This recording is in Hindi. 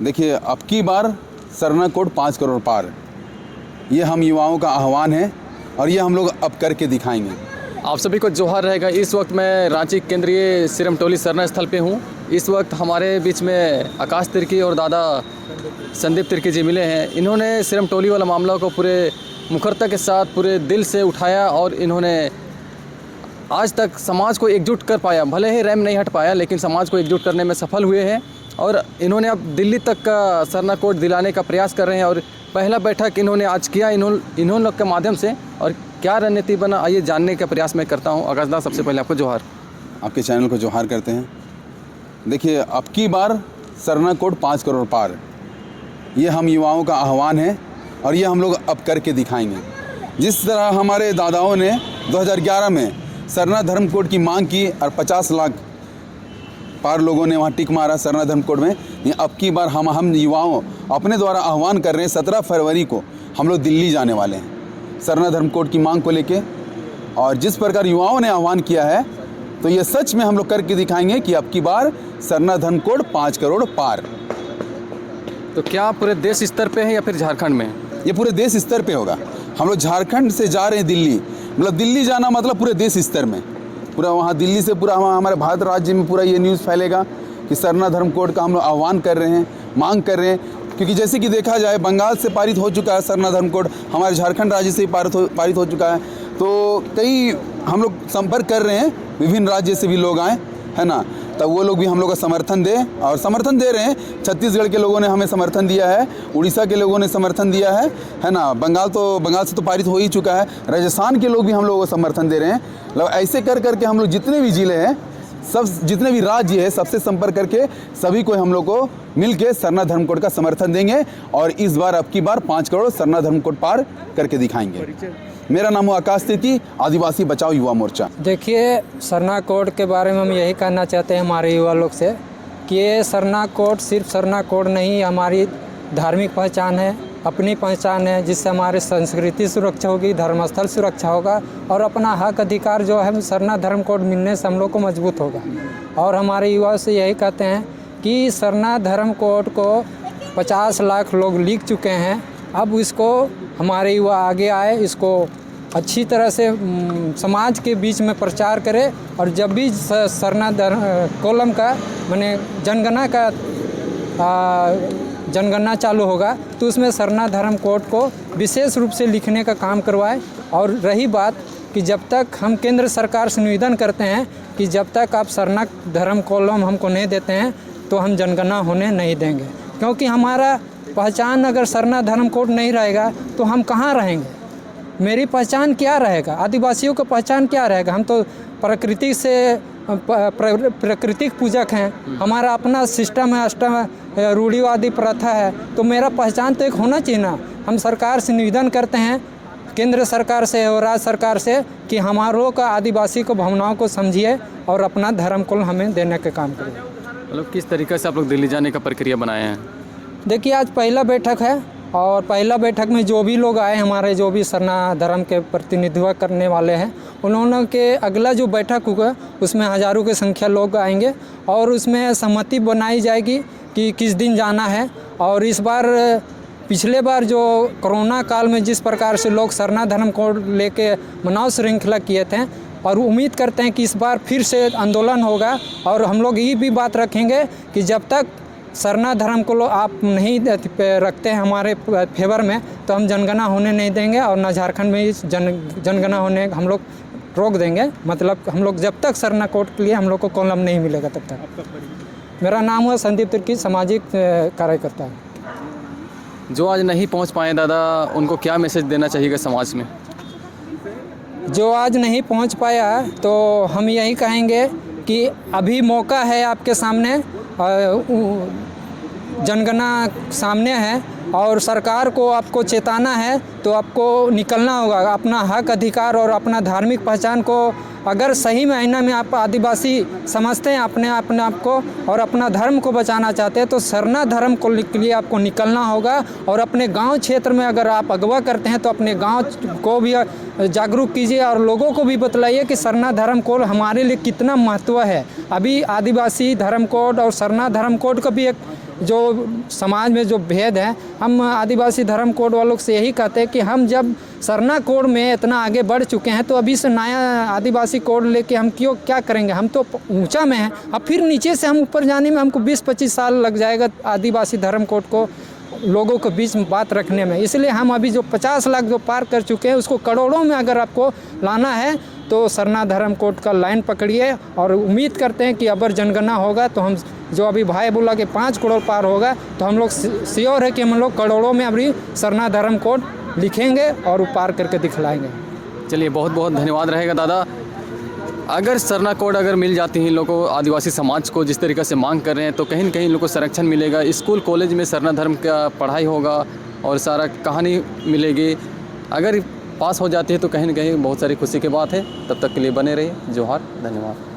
देखिए, अब की बार सरना कोड 5 करोड़ पार, ये हम युवाओं का आह्वान है और ये हम लोग अब करके दिखाएंगे। आप सभी को जोहार रहेगा। इस वक्त मैं रांची केंद्रीय सिरमटोली सरना स्थल पे हूँ। इस वक्त हमारे बीच में आकाश तिर्की और दादा संदीप तिर्की जी मिले हैं। इन्होंने सिरमटोली वाला मामला को पूरे मुखरता के साथ पूरे दिल से उठाया और इन्होंने आज तक समाज को एकजुट कर पाया। भले ही रैम नहीं हट पाया, लेकिन समाज को एकजुट करने में सफल हुए हैं और इन्होंने अब दिल्ली तक का सरना कोड दिलाने का प्रयास कर रहे हैं। और पहला बैठक इन्होंने आज किया इन्होंने लोग के माध्यम से, और क्या रणनीति बना आइए जानने का प्रयास मैं करता हूँ। आकाशदा, सबसे पहले आपको जोहार। आपके चैनल को जोहार करते हैं। देखिए, अब की बार सरना कोड 5 करोड़ पार, ये हम युवाओं का आह्वान है और ये हम लोग अब करके दिखाएंगे। जिस तरह हमारे दादाओं ने 2011 में सरना धर्म कोड की मांग की और 50 लाख पार लोगों ने वहाँ टिक मारा सरना धर्म कोड में, ये अब की बार हम युवाओं अपने द्वारा आह्वान कर रहे हैं। 17 फरवरी को हम लोग दिल्ली जाने वाले हैं सरना धर्म कोड की मांग को लेके। और जिस प्रकार युवाओं ने आह्वान किया है, तो ये सच में हम लोग करके दिखाएंगे कि अब की बार सरना धर्म कोड 5 करोड़ पार। तो क्या पूरे देश स्तर पे है या फिर झारखंड में? ये पूरे देश स्तर पे होगा। हम लोग झारखंड से जा रहे हैं दिल्ली, मतलब दिल्ली जाना मतलब पूरे देश स्तर में, पूरा वहाँ दिल्ली से पूरा हमारे भारत राज्य में पूरा ये न्यूज़ फैलेगा कि सरना धर्म कोड का हम लोग आह्वान कर रहे हैं, मांग कर रहे हैं। क्योंकि जैसे कि देखा जाए, बंगाल से पारित हो चुका है सरना धर्म कोड, हमारे झारखंड राज्य से पारित हो चुका है। तो कई हम लोग संपर्क कर रहे हैं, विभिन्न राज्य से भी लोग आए, है ना, तब वो लोग भी हम लोग का समर्थन दें और समर्थन दे रहे हैं। छत्तीसगढ़ के लोगों ने हमें समर्थन दिया है, उड़ीसा के लोगों ने समर्थन दिया है ना, बंगाल से तो पारित हो ही चुका है। राजस्थान के लोग भी हम लोगों को समर्थन दे रहे हैं। मतलब ऐसे कर करके हम लोग जितने भी ज़िले हैं, सब जितने भी राज्य है, सबसे संपर्क करके सभी को हम लोग को मिल के सरना धर्म कोड का समर्थन देंगे और इस बार अब की बार 5 करोड़ सरना धर्म कोड पार करके दिखाएंगे। मेरा नाम है आकाश तिर्की, आदिवासी बचाओ युवा मोर्चा। देखिए, सरना कोड के बारे में हम यही कहना चाहते हैं हमारे युवा लोग से कि ये सरना कोड सिर्फ सरना कोड नहीं, हमारी धार्मिक पहचान है, अपनी पहचान है, जिससे हमारी संस्कृति सुरक्षा होगी, धर्मस्थल सुरक्षा होगा और अपना हक अधिकार जो है सरना धर्म कोड मिलने से हम लोग को मजबूत होगा। और हमारे युवा से यही कहते हैं कि सरना धर्म कोड को 50 लाख लोग लिख चुके हैं। अब इसको हमारे युवा आगे आए, इसको अच्छी तरह से समाज के बीच में प्रचार करें और जब भी सरना कॉलम का माने जनगणना चालू होगा तो उसमें सरना धर्म कोड को विशेष रूप से लिखने का काम करवाएं। और रही बात कि जब तक हम केंद्र सरकार से निवेदन करते हैं कि जब तक आप सरना धर्म कॉलम हमको नहीं देते हैं तो हम जनगणना होने नहीं देंगे, क्योंकि हमारा पहचान अगर सरना धर्म कोड नहीं रहेगा तो हम कहाँ रहेंगे? मेरी पहचान क्या रहेगा? आदिवासियों का पहचान क्या रहेगा? हम तो प्रकृति से प्राकृतिक पूजक हैं, हमारा अपना सिस्टम है, अष्टम रूढ़िवादी प्रथा है, तो मेरा पहचान तो एक होना चाहिए ना। हम सरकार से निवेदन करते हैं, केंद्र सरकार से और राज्य सरकार से, कि हमारों का आदिवासी को भावनाओं को समझिए और अपना धर्म को हमें देने का काम करिए। मतलब किस तरीके से आप लोग दिल्ली जाने का प्रक्रिया बनाए हैं? देखिए, आज पहला बैठक है और पहला बैठक में जो भी लोग आए, हमारे जो भी सरना धर्म के प्रतिनिधित्व करने वाले हैं, उन्होंने के अगला जो बैठक होगा उसमें हज़ारों की संख्या लोग आएंगे और उसमें सहमति बनाई जाएगी कि किस दिन जाना है। और इस बार पिछले बार जो कोरोना काल में जिस प्रकार से लोग सरना धर्म कोड लेके मनाव श्रृंखला किए थे, और उम्मीद करते हैं कि इस बार फिर से आंदोलन होगा। और हम लोग ये भी बात रखेंगे कि जब तक सरना धर्म को आप नहीं रखते हैं हमारे फेवर में तो हम जनगणना होने नहीं देंगे और न झारखंड में जनगणना होने हम लोग रोक देंगे। मतलब हम लोग जब तक सरना कोड के लिए हम लोग को कॉलम नहीं मिलेगा तब तक। मेरा नाम है संदीप तिर्की, सामाजिक कार्यकर्ता है। जो आज नहीं पहुंच पाए दादा, उनको क्या मैसेज देना चाहिए समाज में? जो आज नहीं पहुंच पाया तो हम यही कहेंगे कि अभी मौका है आपके सामने, जनगणना सामने है और सरकार को आपको चेताना है, तो आपको निकलना होगा। अपना हक अधिकार और अपना धार्मिक पहचान को अगर सही मायने में आप आदिवासी समझते हैं अपने आप को और अपना धर्म को बचाना चाहते हैं तो सरना धर्म को के लिए आपको निकलना होगा। और अपने गांव क्षेत्र में अगर आप अगवा करते हैं तो अपने गांव को भी जागरूक कीजिए और लोगों को भी बतलाइए कि सरना धर्म कोड हमारे लिए कितना महत्व है। अभी आदिवासी धर्म कोड और सरना धर्म कोड का भी एक जो समाज में जो भेद है, हम आदिवासी धर्म कोड वालों से यही कहते हैं कि हम जब सरना कोड में इतना आगे बढ़ चुके हैं तो अभी से नया आदिवासी कोड लेके हम क्या करेंगे। हम तो ऊंचा में हैं, अब फिर नीचे से हम ऊपर जाने में हमको 20-25 साल लग जाएगा आदिवासी धर्म कोड को लोगों के बीच में बात रखने में। इसलिए हम अभी जो 50 लाख जो पार कर चुके हैं उसको करोड़ों में अगर आपको लाना है तो सरना धर्म कोड का लाइन पकड़िए और उम्मीद करते हैं कि अबर जनगणना होगा तो हम जो अभी भाई बोला कि 5 करोड़ पार होगा तो हम लोग श्योर है कि हम लोग करोड़ों में अभी सरना धर्म कोड लिखेंगे और वो पार करके दिखलाएंगे। चलिए, बहुत बहुत धन्यवाद रहेगा दादा। अगर सरना कोड अगर मिल जाती है इन लोगों को, आदिवासी समाज को जिस तरीके से मांग कर रहे हैं, तो कहीं न कहीं इन लोगों को संरक्षण मिलेगा, स्कूल कॉलेज में सरना धर्म का पढ़ाई होगा और सारा कहानी मिलेगी। अगर पास हो जाती है तो कहीं न कहीं बहुत सारी खुशी की बात है। तब तक के लिए बने रहिए। जोहार, धन्यवाद।